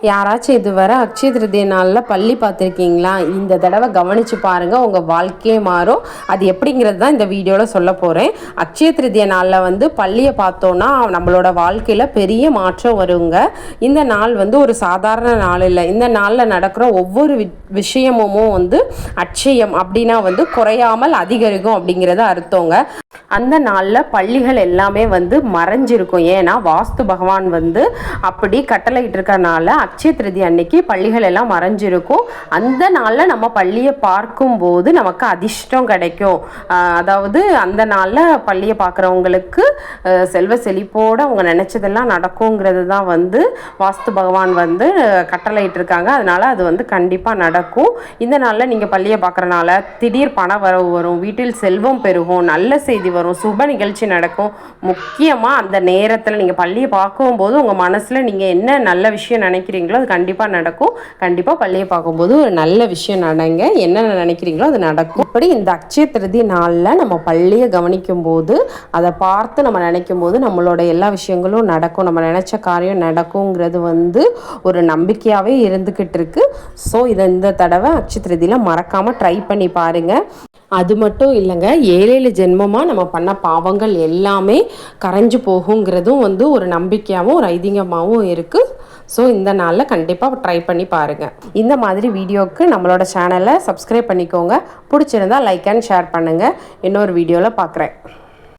யாராச்சும் இதுவரை அக்ஷய திருதிய நாளில் பள்ளி பார்த்துருக்கீங்களா? இந்த தடவை கவனித்து பாருங்கள், உங்கள் வாழ்க்கையே மாறும். அது எப்படிங்கிறது தான் இந்த வீடியோவில் சொல்ல போகிறேன். அக்ஷய திருதிய நாளில் பள்ளியை பார்த்தோன்னா நம்மளோட வாழ்க்கையில் பெரிய மாற்றம் வருங்க. இந்த நாள் ஒரு சாதாரண நாள் இல்லை. இந்த நாளில் நடக்கிற ஒவ்வொரு விஷயமும் அட்சயம் அப்படின்னா குறையாமல் அதிகரிக்கும் அப்படிங்கிறது அர்த்தங்க. அந்த நாளில் பள்ளிகள் எல்லாமே மறைஞ்சிருக்கும். ஏன்னா வாஸ்து பகவான் அப்படி கட்டளையிட்டு இருக்கனால அக்ஷய திருதி அன்னைக்கு பள்ளிகள் எல்லாம் மறைஞ்சிருக்கும். அந்த நாளில் நம்ம பள்ளியை பார்க்கும்போது நமக்கு அதிர்ஷ்டம் கிடைக்கும். அதாவது அந்த நாளில் பள்ளியை பார்க்குறவங்களுக்கு செல்வ செழிப்போடு அவங்க நினச்சதெல்லாம் நடக்குங்கிறது தான் வாஸ்து பகவான் கட்டளையிட்டு இருக்காங்க. அதனால் அது கண்டிப்பாக நடக்கும். இந்த நாளில் நீங்கள் பள்ளியை பார்க்குறனால திடீர் பண வரவு வரும், வீட்டில் செல்வம் பெருகும், நல்ல செய்தி வரும், சுப நிகழ்ச்சி நடக்கும். முக்கியமாக அந்த நேரத்தில் நீங்கள் பள்ளியை பார்க்கும்போது உங்கள் மனசில் நீங்கள் என்ன நல்ல விஷயம் நினைக்கிறீங்களோ அது கண்டிப்பாக நடக்கும். கண்டிப்பாக பள்ளியை பார்க்கும்போது ஒரு நல்ல விஷயம் நடங்க. என்னென்ன நினைக்கிறீங்களோ அது நடக்கும். இப்படி இந்த அக்ஷய திருதி நாளில் நம்ம பள்ளியை கவனிக்கும் போது, அதை பார்த்து நம்ம நினைக்கும் போது நம்மளோட எல்லா விஷயங்களும் நடக்கும். நம்ம நினச்ச காரியம் நடக்குங்கிறது ஒரு நம்பிக்கையாகவே இருந்துக்கிட்டு இருக்கு. ஸோ இந்த தடவை அக்ஷய திருதியில் மறக்காமல் ட்ரை பண்ணி பாருங்கள். அது மட்டும் இல்லைங்க, 7 ஜென்மமாக நம்ம பண்ண பாவங்கள் எல்லாமே கரைஞ்சு போகுங்கிறதும் ஒரு நம்பிக்கையாகவும் ஒரு ஐதீகமாகவும் இருக்குது. ஸோ இந்த நாளில் கண்டிப்பாக ட்ரை பண்ணி பாருங்கள். இந்த மாதிரி வீடியோவுக்கு நம்மளோட சேனலை சப்ஸ்கிரைப் பண்ணிக்கோங்க. பிடிச்சிருந்தால் லைக் அண்ட் ஷேர் பண்ணுங்கள். இன்னொரு வீடியோவில் பார்க்குறேன்.